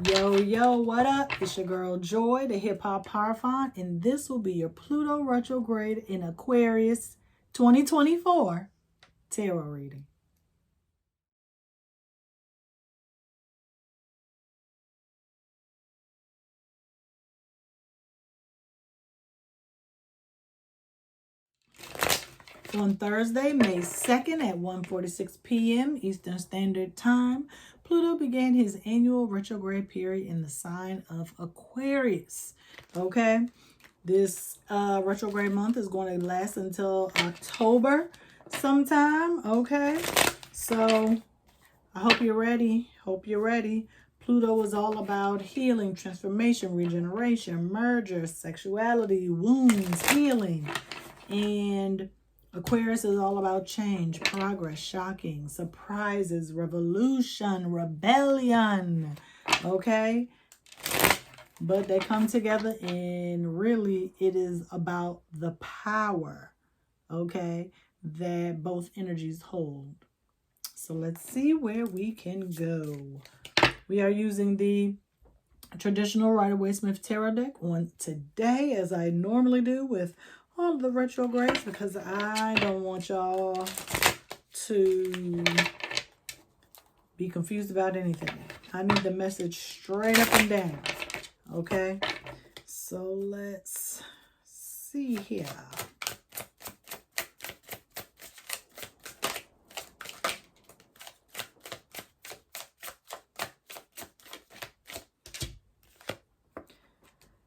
Yo, yo, what up? It's your girl Joy, the Hip Hop Powerfont, and this will be your Pluto retrograde in Aquarius 2024 tarot reading. On Thursday, May 2nd at 1:46 p.m. Eastern Standard Time, Pluto began his annual retrograde period in the sign of Aquarius. Okay, this retrograde month is going to last until October sometime. Okay, so I hope you're ready. Pluto is all about healing, transformation, regeneration, merger, sexuality, wounds, healing. And Aquarius is all about change, progress, shocking, surprises, revolution, rebellion. Okay? But they come together and really it is about the power, okay, that both energies hold. So let's see where we can go. We are using the traditional Rider-Waite-Smith Tarot deck on today, as I normally do with all of the retrogrades, because I don't want y'all to be confused about anything. I need the message straight up and down. Okay? So let's see here.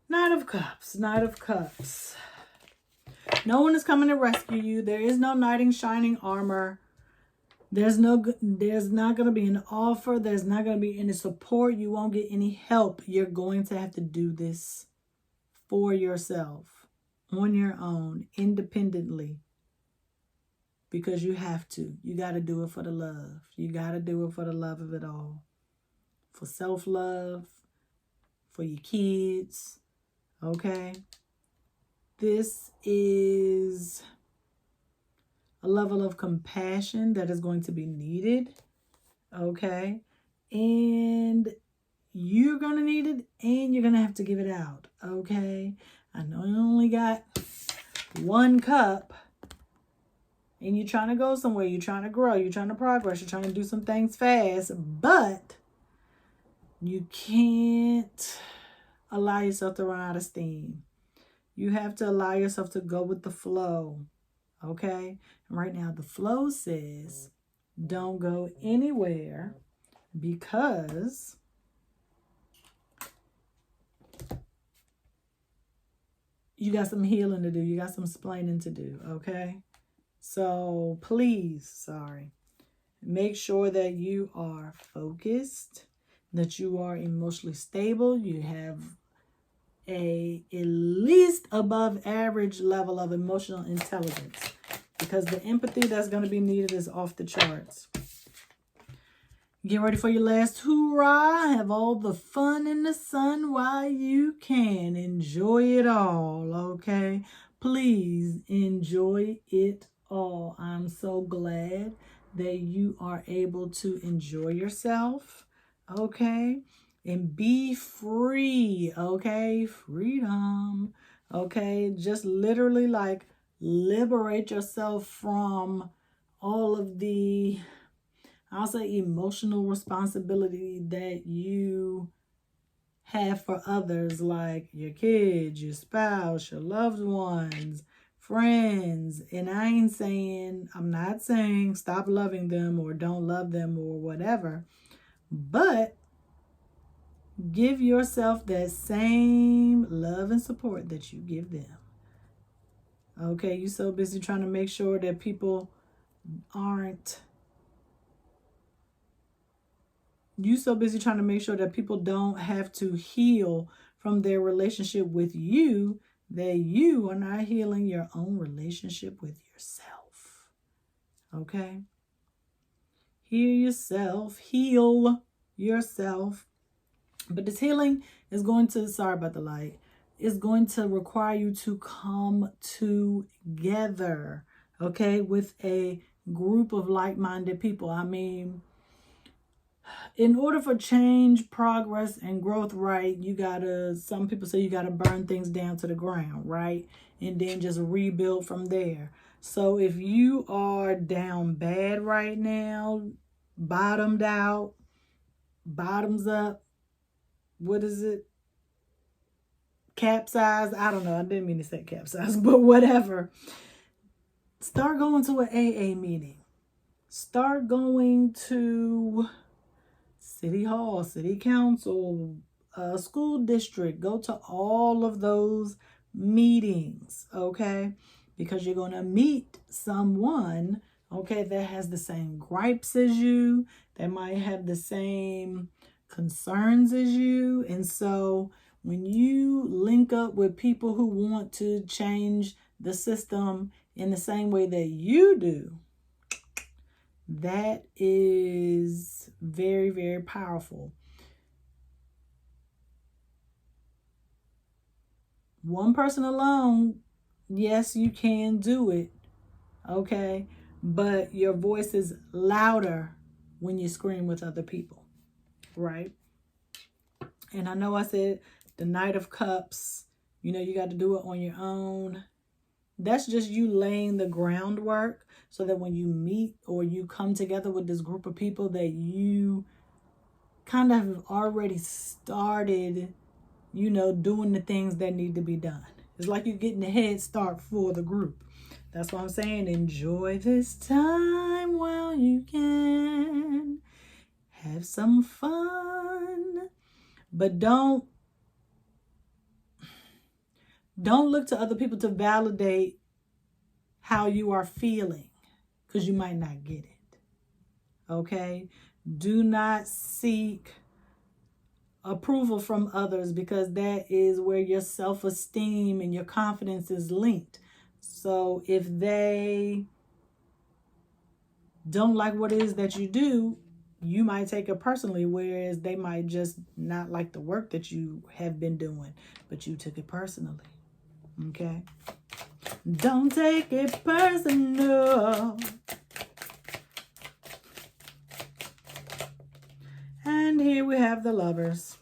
Knight of Cups, Knight of Cups. No one is coming to rescue you. There is no knight in shining armor. There's not going to be an offer. There's not going to be any support. You won't get any help. You're going to have to do this for yourself, on your own, independently. Because you have to. You got to do it for the love. You got to do it for the love of it all. For self-love, for your kids. Okay? This is a level of compassion that is going to be needed. Okay? And you're going to need it, and you're going to have to give it out. Okay? I know you only got one cup, and you're trying to go somewhere. You're trying to grow. You're trying to progress. You're trying to do some things fast, but you can't allow yourself to run out of steam. You have to allow yourself to go with the flow, okay? And right now, the flow says don't go anywhere because you got some healing to do. You got some splaining to do, okay? So please, make sure that you are focused, that you are emotionally stable, you have at least above average level of emotional intelligence, because the empathy that's going to be needed is off the charts. Get ready for your last hoorah. Have all the fun in the sun while you can. Enjoy it all, okay? Please enjoy it all. I'm so glad that you are able to enjoy yourself, okay? And be free, okay? Freedom, okay? Just literally like liberate yourself from all of the, I'll say, emotional responsibility that you have for others, like your kids, your spouse, your loved ones, friends. And I'm not saying stop loving them or don't love them or whatever, but give yourself that same love and support that you give them. Okay, you're so busy trying to make sure that people don't have to heal from their relationship with you, that you are not healing your own relationship with yourself. Okay? Heal yourself. But this healing is going to, sorry about the light, is going to require you to come together, okay, with a group of like-minded people. I mean, In order for change, progress, and growth, right, you gotta, some people say you gotta burn things down to the ground, right? And then just rebuild from there. So if you are down bad right now, bottomed out, bottoms up, what is it? Capsize? I don't know. I didn't mean to say capsize, but whatever. Start going to an AA meeting. Start going to City Hall, City Council, school district. Go to all of those meetings, okay? Because you're going to meet someone, okay, that has the same gripes as you, that might have the same concerns as you. And so when you link up with people who want to change the system in the same way that you do, that is very, very powerful. One person alone, yes, you can do it, okay? But your voice is louder when you scream with other people, right? And I know I said the Knight of Cups, you know, you got to do it on your own. That's just you laying the groundwork so that when you meet or you come together with this group of people that you kind of have already started, you know, doing the things that need to be done. It's like you're getting a head start for the group. That's what I'm saying. Enjoy this time while you can. Have some fun. But don't look to other people to validate how you are feeling, because you might not get it. Okay? Do not seek approval from others, because that is where your self-esteem and your confidence is linked. So if they don't like what it is that you do, you might take it personally, whereas they might just not like the work that you have been doing, but you took it personally. Okay? Don't take it personal. And here we have the Lovers.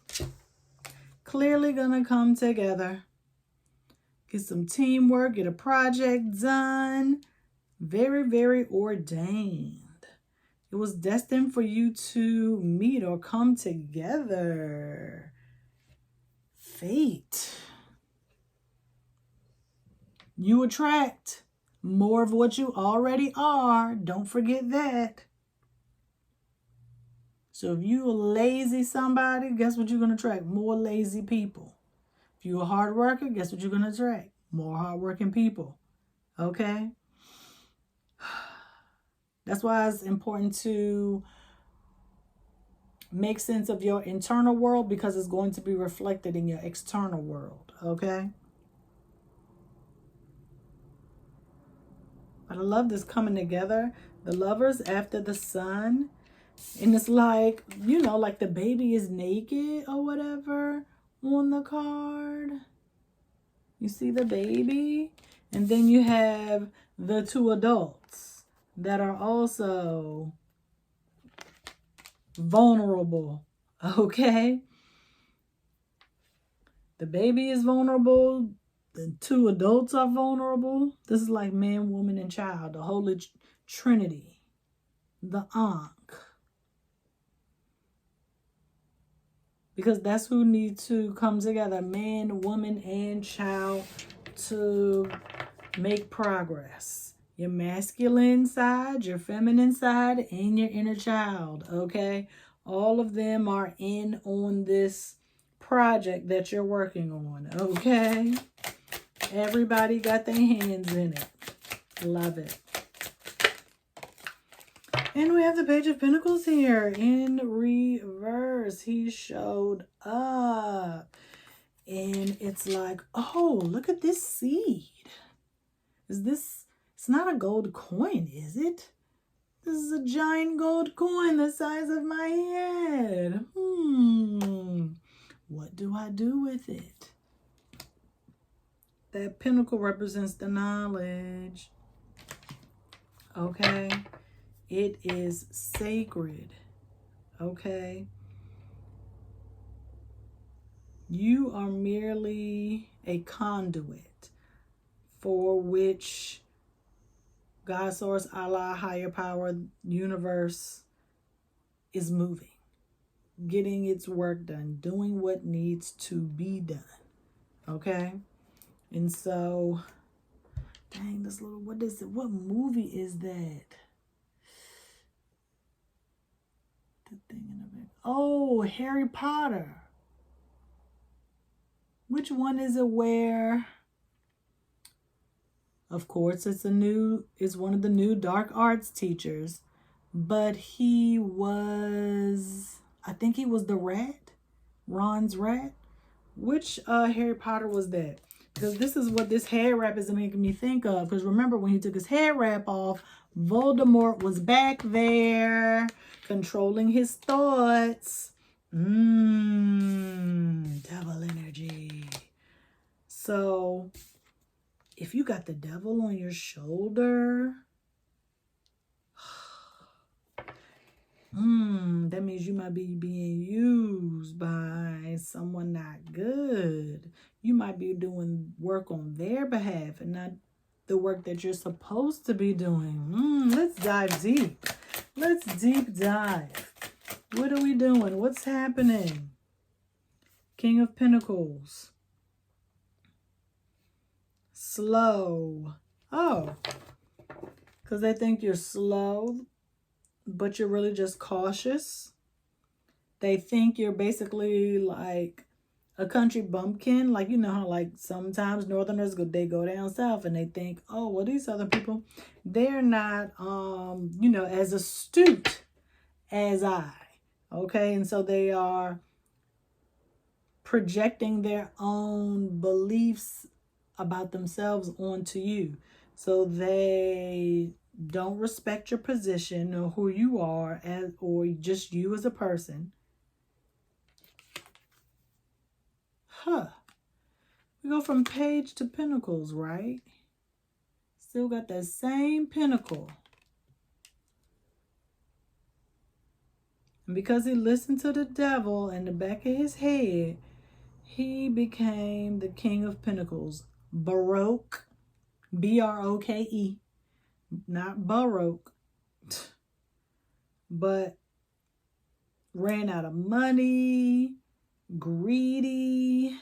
Clearly gonna come together. Get some teamwork, get a project done. Very, very ordained. It was destined for you to meet or come together. Fate. You attract more of what you already are. Don't forget that. So if you're a lazy somebody, guess what you're going to attract? More lazy people. If you're a hard worker, guess what you're going to attract? More hardworking people. Okay? That's why it's important to make sense of your internal world, because it's going to be reflected in your external world. Okay? But I love this coming together. The Lovers after the Sun. And it's like, you know, like the baby is naked or whatever on the card. You see the baby? And then you have the two adults that are also vulnerable. Okay? The baby is vulnerable. The two adults are vulnerable. This is like man, woman, and child. The Holy Trinity. The Ankh. Because that's who needs to come together. Man, woman, and child to make progress. Your masculine side, your feminine side, and your inner child. Okay? All of them are in on this project that you're working on. Okay? Everybody got their hands in it. Love it. And we have the Page of Pentacles here in reverse. He showed up. And it's like, oh, look at this seed. Is this, it's not a gold coin, is it? This is a giant gold coin the size of my head. What do I do with it? That pentacle represents the knowledge. Okay? It is sacred. okay? You are merely a conduit for which God, source, Allah, higher power, universe is moving, getting its work done, doing what needs to be done, okay? And so, dang, this little, what is it? What movie is that? The thing in the back. Oh, Harry Potter. Which one is it where, of course, it's one of the new dark arts teachers, but he was, I think he was the rat, Ron's rat. Which Harry Potter was that? Because this is what this hair wrap is making me think of. Because remember, when he took his hair wrap off, Voldemort was back there controlling his thoughts. Devil energy. So, if you got the devil on your shoulder, that means you might be being used by someone not good. You might be doing work on their behalf and not the work that you're supposed to be doing. Let's dive deep. Let's deep dive. What are we doing? What's happening? King of Pentacles. Slow. Oh, because they think you're slow, but you're really just cautious. They think you're basically like a country bumpkin. Like, you know how like sometimes Northerners they go down south and they think, oh, well, these other people, they're not, as astute as I. Okay. And so they are projecting their own beliefs about themselves onto you. So they don't respect your position or who you are or just you as a person. We go from Page to Pentacles, right? Still got that same pentacle. And because he listened to the devil in the back of his head, he became the King of Pentacles. Baroque. B-R-O-K-E. Not Baroque. But ran out of money. Greedy.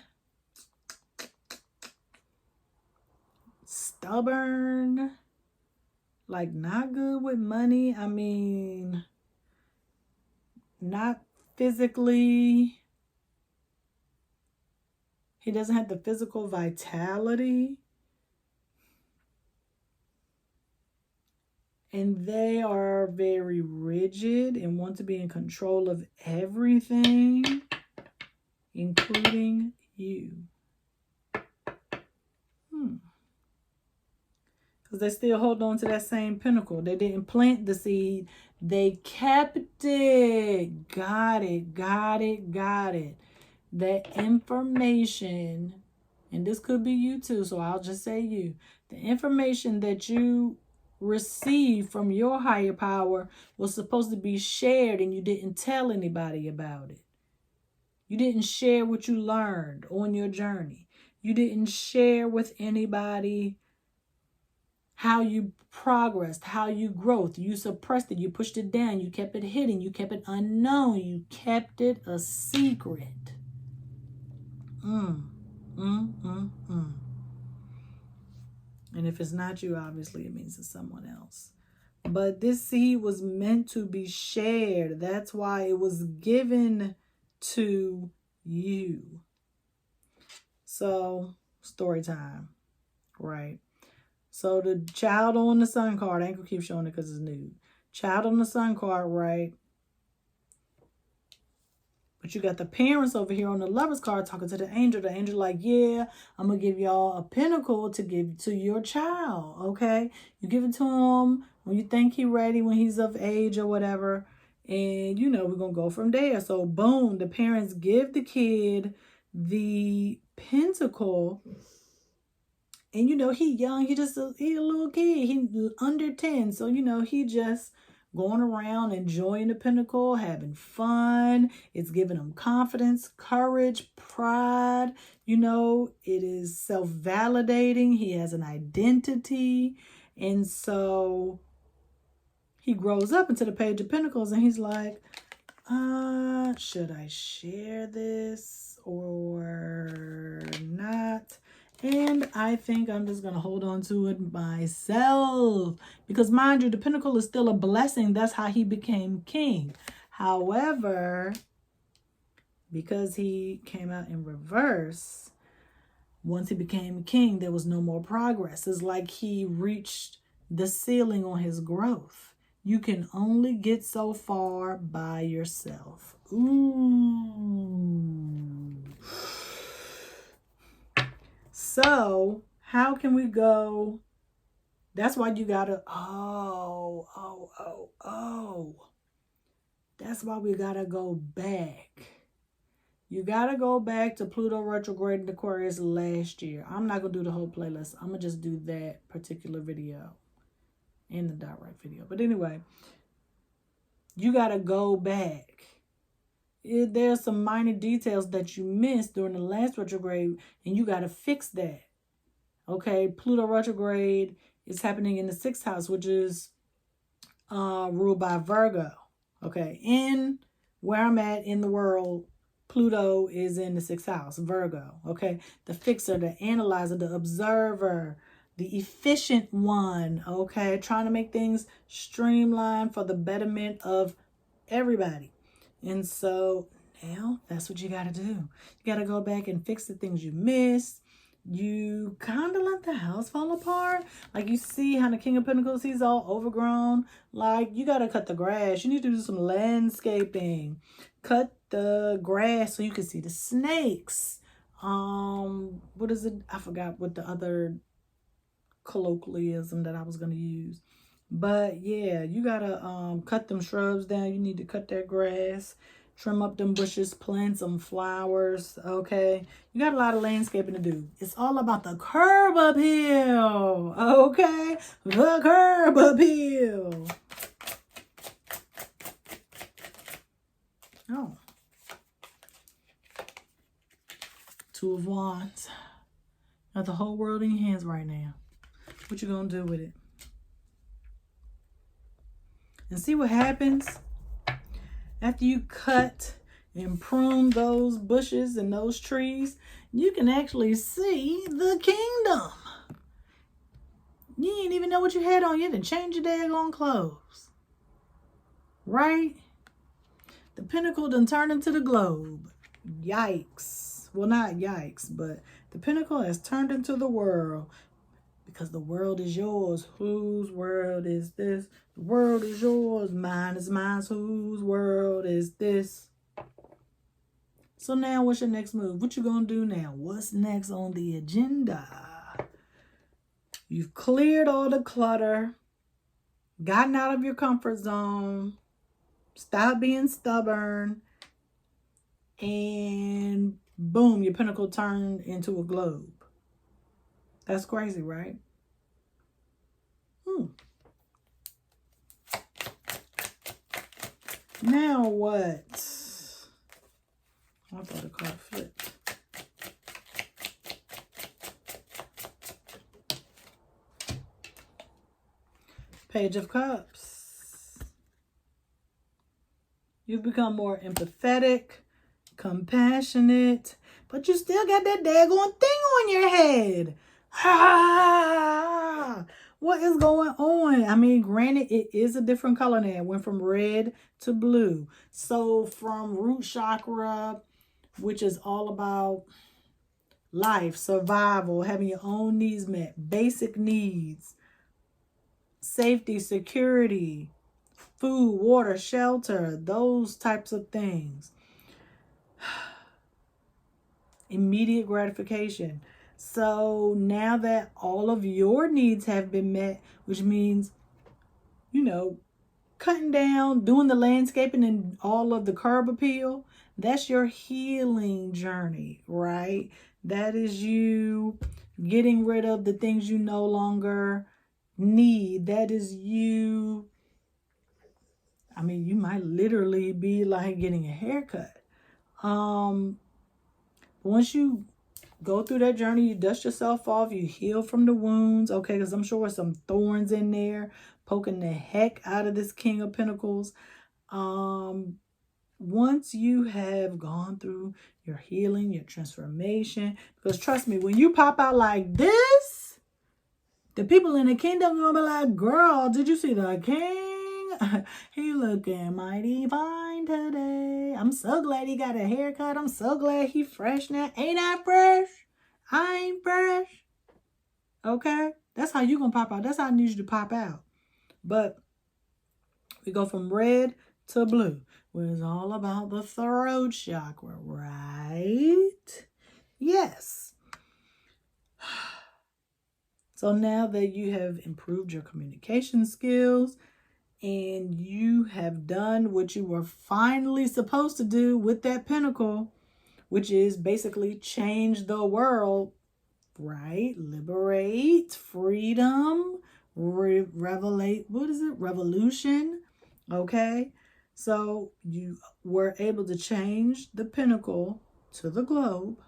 Stubborn. Like not good with money. I mean, not physically. He doesn't have the physical vitality. And they are very rigid and want to be in control of everything, including you. Because they still hold on to that same pentacle. They didn't plant the seed. They kept it. Got it. That information, and this could be you too, so I'll just say you. The information that you received from your higher power was supposed to be shared, and you didn't tell anybody about it. You didn't share what you learned on your journey. You didn't share with anybody how you progressed, how you growth. You suppressed it. You pushed it down. You kept it hidden. You kept it unknown. You kept it a secret. And if it's not you, obviously it means it's someone else. But this seed was meant to be shared. That's why it was given to you. So, story time, right? So the child on the sun card, I ain't gonna keep showing it because it's nude. Child on the sun card, right? But you got the parents over here on the lover's card talking to the angel. The angel like, yeah, I'm going to give y'all a pentacle to give to your child, okay? You give it to him when you think he's ready, when he's of age or whatever. And, we're going to go from there. So, boom, the parents give the kid the pentacle. And, he young. He a little kid. He under 10. So, he just going around enjoying the pinnacle, having fun. It's giving him confidence, courage, pride. You know, it is self-validating. He has an identity. And so he grows up into the Page of Pentacles and he's like, should I share this or not? And I think I'm just going to hold on to it myself. Because mind you, the pinnacle is still a blessing. That's how he became king. However, because he came out in reverse, once he became king, there was no more progress. It's like he reached the ceiling on his growth. You can only get so far by yourself. Ooh. So, how can we go? That's why you gotta, that's why we gotta go back. You gotta go back to Pluto retrograde in Aquarius last year. I'm not gonna do the whole playlist. I'm gonna just do that particular video and the direct video. But anyway, you gotta go back. There's some minor details that you missed during the last retrograde, and you got to fix that. Okay, Pluto retrograde is happening in the 6th house, which is ruled by Virgo. Okay, in where I'm at in the world, Pluto is in the 6th house, Virgo. Okay, the fixer, the analyzer, the observer, the efficient one. Okay, trying to make things streamlined for the betterment of everybody. And so now that's what you got to do. You got to go back and fix the things you missed. You kind of let the house fall apart. Like you see how the King of Pentacles, he's all overgrown. Like you got to cut the grass. You need to do some landscaping. Cut the grass so you can see the snakes. What is it? I forgot what the other colloquialism that I was going to use. But yeah, you gotta cut them shrubs down. You need to cut that grass, trim up them bushes, plant some flowers. Okay, you got a lot of landscaping to do. It's all about the curb uphill. Okay, the curb uphill. Oh, Two of Wands. Got the whole world in your hands right now. What you gonna do with it? And see what happens after you cut and prune those bushes and those trees. You can actually see the kingdom. You didn't even know what you had on. You had to change your daggone clothes. Right? The pinnacle done turned into the globe. Yikes. Well, not yikes, but the pinnacle has turned into the world. Because the world is yours. Whose world is this? The world is yours. Mine is mine. Whose world is this? So now what's your next move? What you gonna do now? What's next on the agenda? You've cleared all the clutter. Gotten out of your comfort zone. Stop being stubborn. And boom, your pinnacle turned into a globe. That's crazy, right? Now what? I thought the card flipped. Page of Cups. You've become more empathetic, compassionate, but you still got that daggone thing on your head. What is going on? I mean, granted, it is a different color now. It went from red to blue. So from root chakra, which is all about life, survival, having your own needs met, basic needs, safety, security, food, water, shelter, those types of things. Immediate gratification. So now that all of your needs have been met, which means, you know, cutting down, doing the landscaping and all of the curb appeal, that's your healing journey, right? That is you getting rid of the things you no longer need. That is you I mean, you might literally be like getting a haircut. Once you go through that journey, you dust yourself off, you heal from the wounds, okay? Because I'm sure there's some thorns in there poking the heck out of this King of Pentacles. Once you have gone through your healing, your transformation, because trust me, when you pop out like this, the people in the kingdom are gonna be like, girl, did you see the king? He looking mighty fine today. I'm so glad he got a haircut. I'm so glad he fresh now. Ain't I fresh? I ain't fresh. Okay? That's how you gonna pop out. That's how I need you to pop out. But we go from red to blue, where it's all about the throat chakra, right? Yes. So now that you have improved your communication skills and you have done what you were finally supposed to do with that pentacle, which is basically change the world, right? Liberate, freedom, revolution, okay? So you were able to change the pentacle to the globe.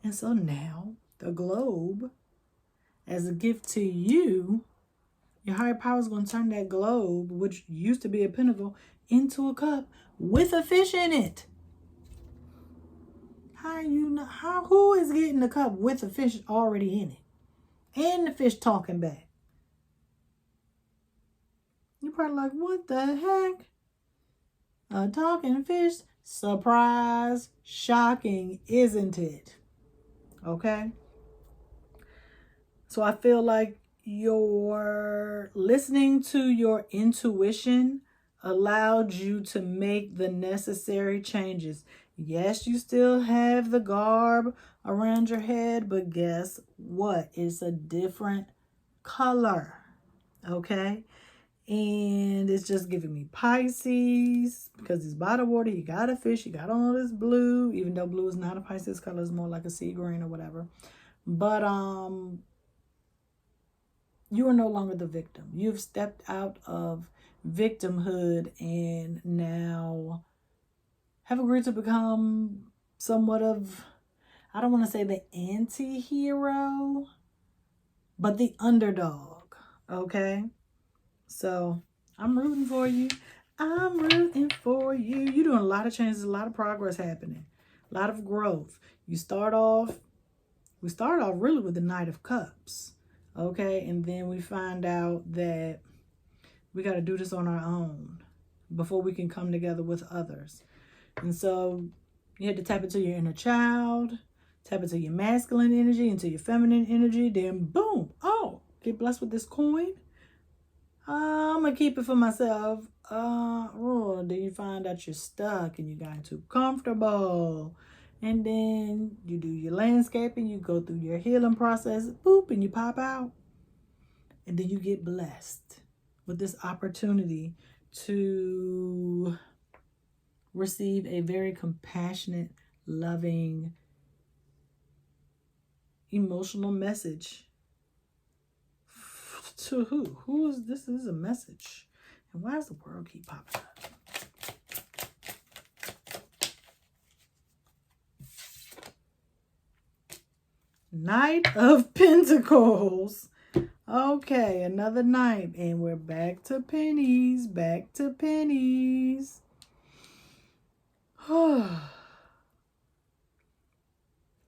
And so now the globe, as a gift to you, your higher power is going to turn that globe, which used to be a pentacle, into a cup with a fish in it. Who is getting the cup with a fish already in it? And the fish talking back. You're probably like, what the heck? A talking fish? Surprise. Shocking, isn't it? Okay? So I feel like your listening to your intuition allowed you to make the necessary changes. Yes, you still have the garb around your head, but guess what? It's a different color, okay? And it's just giving me Pisces, because it's bottled water. You got a fish, you got all this blue, even though blue is not a Pisces color, it's more like a sea green or whatever. But you are no longer the victim. You've stepped out of victimhood and now have agreed to become somewhat of, I don't want to say the anti-hero, but the underdog, okay? So I'm rooting for you. I'm rooting for you. You're doing a lot of changes, a lot of progress happening, a lot of growth. We start off really with the Knight of Cups, okay? And then we find out that we got to do this on our own before we can come together with others. And so you had to tap into your inner child, tap into your masculine energy, into your feminine energy, then boom, oh, get blessed with this coin. I'm going to keep it for myself. Then you find out you're stuck and you got too comfortable. And then you do your landscaping, you go through your healing process, boop, and you pop out. And then you get blessed with this opportunity to receive a very compassionate, loving, emotional message. To who? Who is this? This is a message. And why does the world keep popping up? Knight of Pentacles. Okay, another knight. And we're back to pennies. Back to pennies.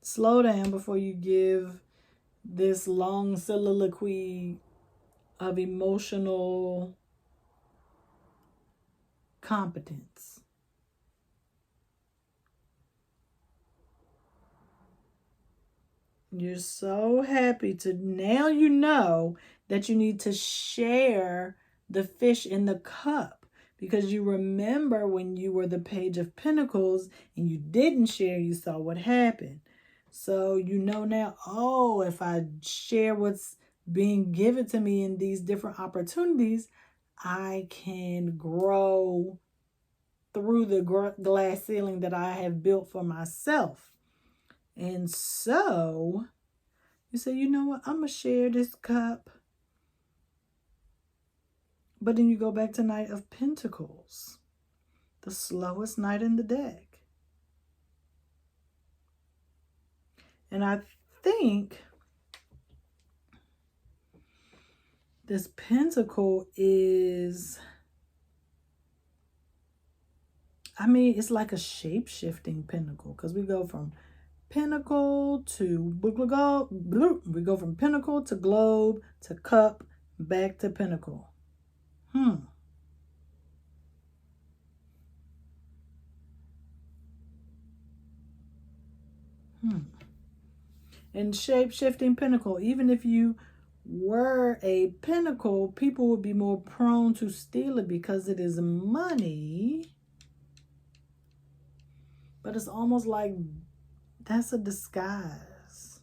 Slow down before you give this long soliloquy of emotional competence. You're so happy to now you know that you need to share the fish in the cup, because you remember when you were the Page of Pentacles and you didn't share, you saw what happened. So you know now, oh, if I share what's being given to me in these different opportunities, I can grow through the glass ceiling that I have built for myself. And so you say, you know what? I'm going to share this cup But then you go back to Knight of Pentacles, the slowest knight in the deck. And I think this pentacle is, I mean, it's like a shape-shifting pentacle, because we go from pentacle to we go from pentacle to globe to cup back to pentacle. And shape-shifting pentacle, even if you were a pentacle, people would be more prone to steal it because it is money. But it's almost like that's a disguise.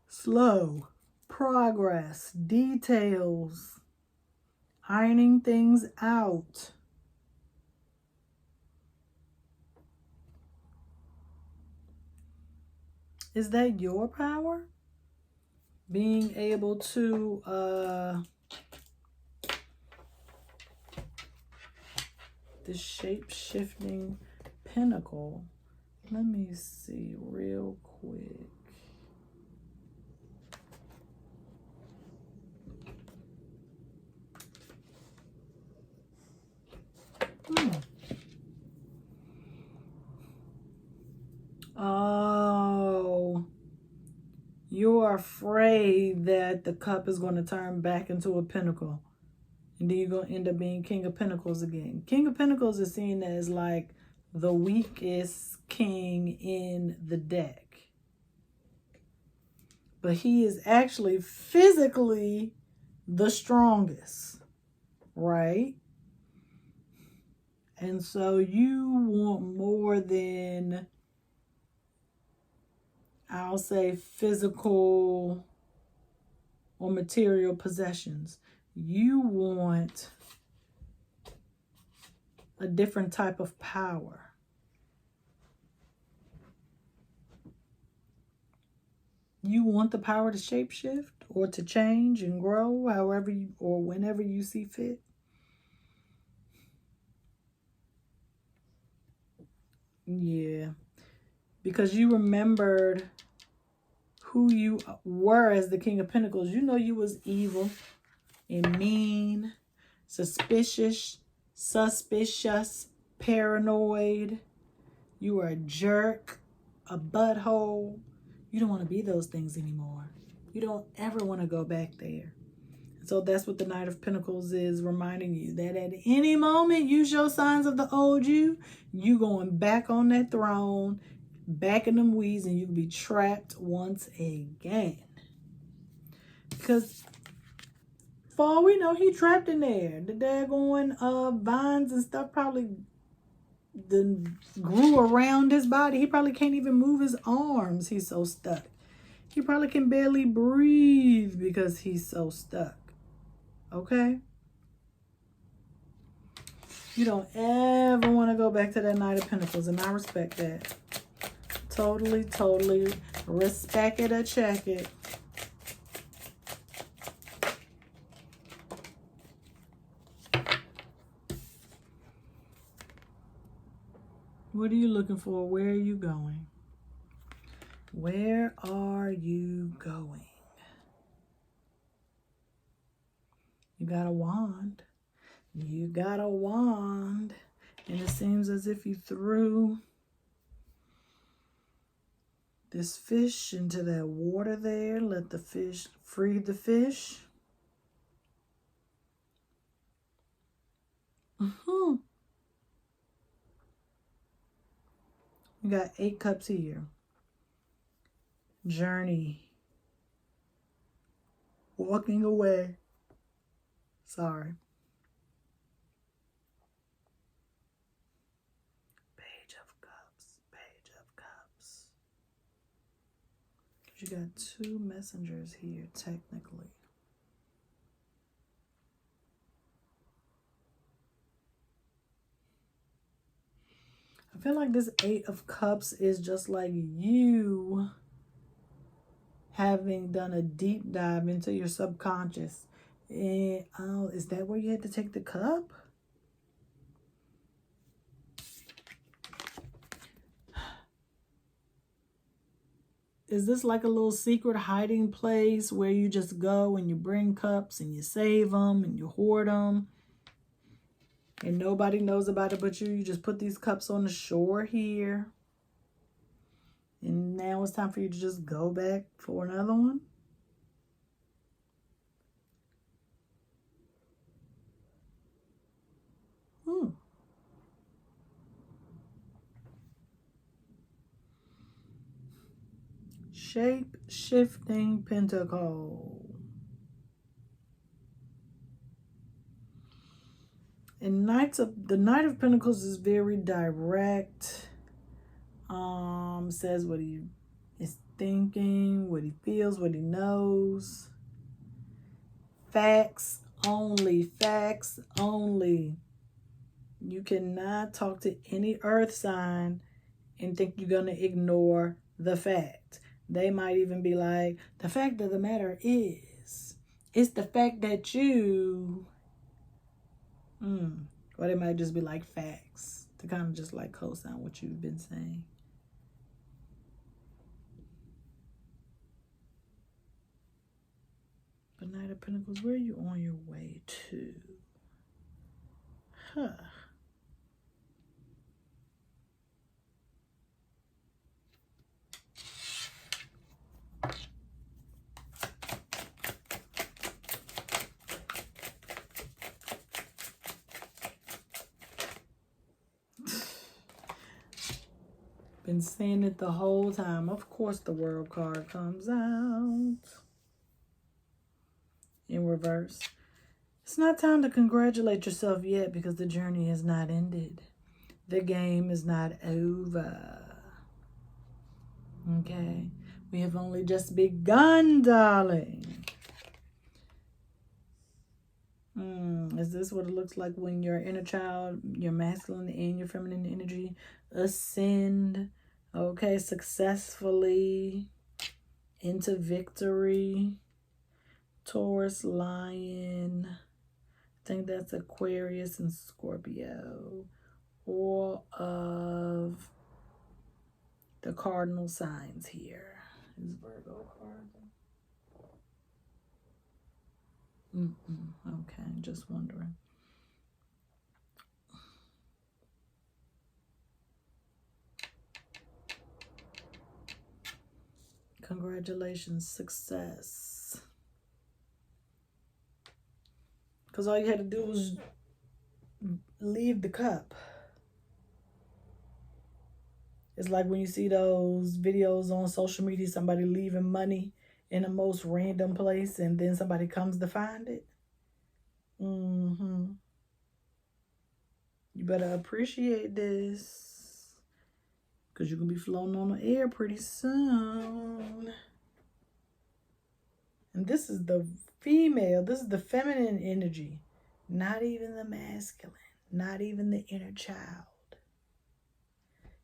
Slow progress, details, ironing things out. Is that your power? Being able to this shape-shifting pentacle. Let me see real quick. Oh, you're afraid that the cup is going to turn back into a pentacle. And then you're going to end up being King of Pentacles again. King of Pentacles is seen as like the weakest king in the deck. But he is actually physically the strongest, right? And so you want more than, I'll say, physical or material possessions. You want a different type of power. You want the power to shapeshift or to change and grow however you, or whenever you see fit. Yeah. Because you remembered who you were as the King of Pentacles. You know you was evil and mean, suspicious, paranoid. You were a jerk, a butthole. You don't want to be those things anymore. You don't ever want to go back there. So that's what the Knight of Pentacles is reminding you, that at any moment you show signs of the old you going back on that throne, back in them weeds, and you can be trapped once again. Because for all we know, he trapped in there. The daggone vines and stuff probably grew around his body. He probably can't even move his arms. He's so stuck. He probably can barely breathe because he's so stuck. Okay? You don't ever want to go back to that Knight of Pentacles, and I respect that. Totally, totally respect it or check it. What are you looking for? Where are you going? Where are you going? You got a wand. You got a wand. And it seems as if you threw this fish into that water there. Let the fish, free the fish. You got 8 cups here. Journey. Walking away. Sorry. Page of Cups. Page of Cups. You got 2 messengers here, technically. I feel like this 8 of Cups is just like you having done a deep dive into your subconscious. And oh, is that where you had to take the cup? Is this like a little secret hiding place where you just go and you bring cups and you save them and you hoard them and nobody knows about it but you? You just put these cups on the shore here. And now it's time for you to just go back for another one. Shape-shifting pentacle. And the Knight of Pentacles is very direct. Says what he is thinking, what he feels, what he knows. Facts only. Facts only. You cannot talk to any earth sign and think you're going to ignore the fact. They might even be like, the fact of the matter is, it's the fact that you, or they might just be like facts to kind of just like co-sign what you've been saying. But Knight of Pentacles, where are you on your way to? Huh. Been saying it the whole time. Of course the World card comes out in reverse. It's not time to congratulate yourself yet because the journey has not ended. The game is not over. Okay? We have only just begun, darling. Is this what it looks like when your inner child, your masculine and your feminine energy ascend, okay, successfully into victory? Taurus, Lion, I think that's Aquarius and Scorpio. All of the cardinal signs here. Is Virgo card? Okay, just wondering. Congratulations, success. Because all you had to do was leave the cup. It's like when you see those videos on social media, somebody leaving money in the most random place and then somebody comes to find it. You better appreciate this because you're going to be floating on the air pretty soon. And this is the female. This is the feminine energy. Not even the masculine. Not even the inner child.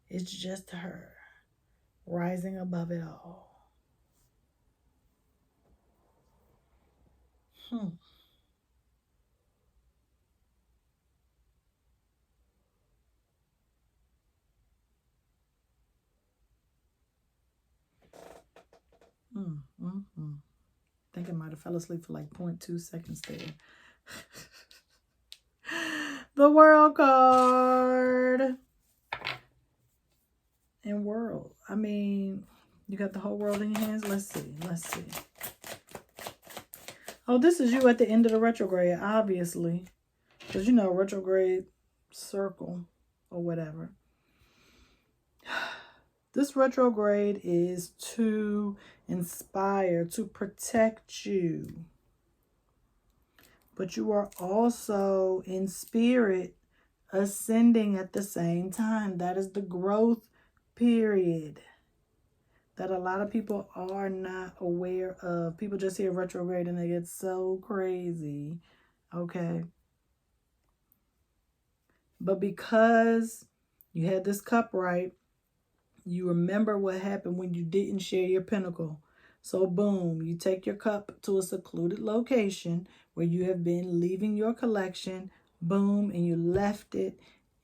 It's just her rising above it all. I think I might have fell asleep for like 0.2 seconds there. The World card. And world. I mean, you got the whole world in your hands. Let's see. Let's see. Oh, this is you at the end of the retrograde, obviously. Because, you know, retrograde circle or whatever. This retrograde is to inspire, to protect you. But you are also in spirit ascending at the same time. That is the growth period that a lot of people are not aware of. People just hear retrograde and they get so crazy. Okay. But because you had this cup right, you remember what happened when you didn't share your pentacle. So boom, you take your cup to a secluded location where you have been leaving your collection, boom, and you left it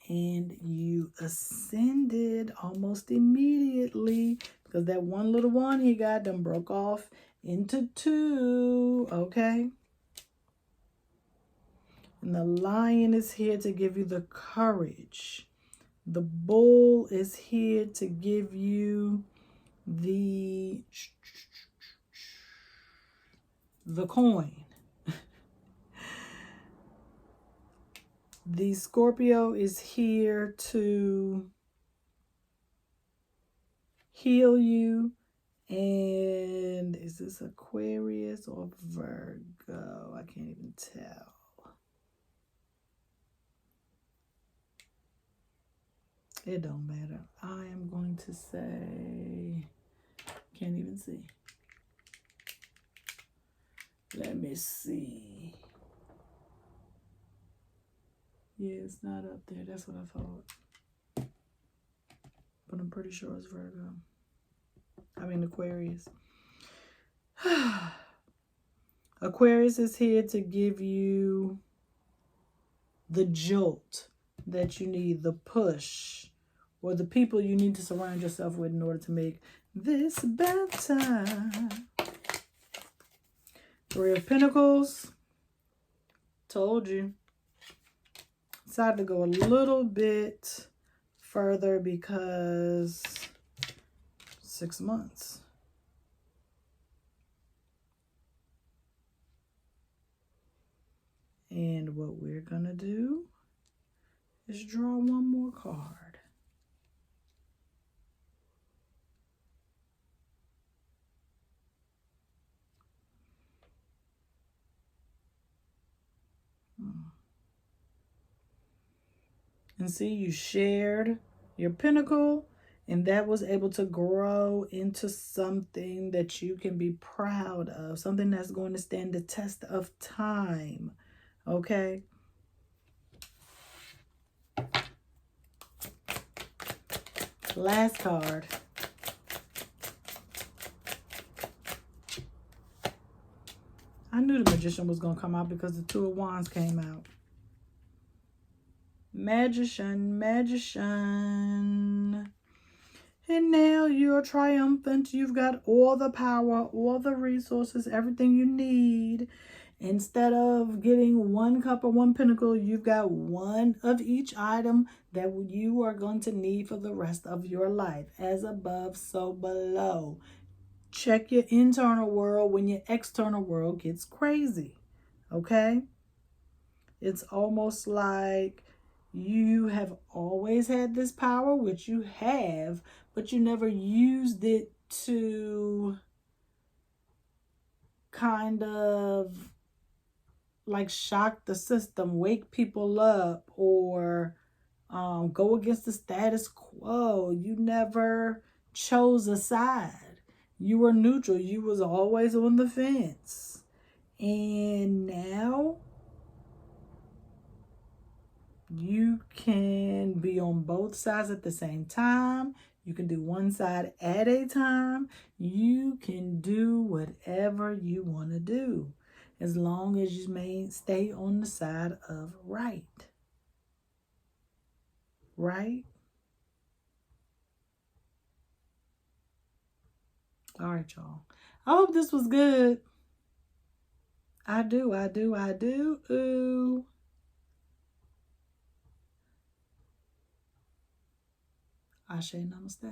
and you ascended almost immediately because that one little one he got done broke off into two, okay? And the lion is here to give you the courage. The bull is here to give you the coin. The Scorpio is here to heal you. And is this Aquarius or Virgo? I can't even tell. It don't matter. I am going to say, can't even see. Let me see. Yeah, it's not up there. That's what I thought. But I'm pretty sure it's Virgo. I mean Aquarius. Aquarius is here to give you the jolt that you need, the push, or the people you need to surround yourself with in order to make this better. Three of Pentacles. Told you. Decided to go a little bit further because 6 months. And what we're going to do is draw one more card. And see, you shared your pentacle, and that was able to grow into something that you can be proud of, something that's going to stand the test of time, okay? Last card. I knew the Magician was going to come out because the Two of Wands came out. Magician, Magician. And now you're triumphant. You've got all the power, all the resources, everything you need. Instead of getting one cup or one pentacle, you've got one of each item that you are going to need for the rest of your life. As above, so below. Check your internal world when your external world gets crazy. Okay? It's almost like you have always had this power, which you have, but you never used it to kind of like shock the system, wake people up, or go against the status quo. You never chose a side. You were neutral. You was always on the fence. And now you can be on both sides at the same time. You can do one side at a time. You can do whatever you want to do, as long as you may stay on the side of right. Right? All right, y'all. I hope this was good. I do. Ooh. Ashe, namaste.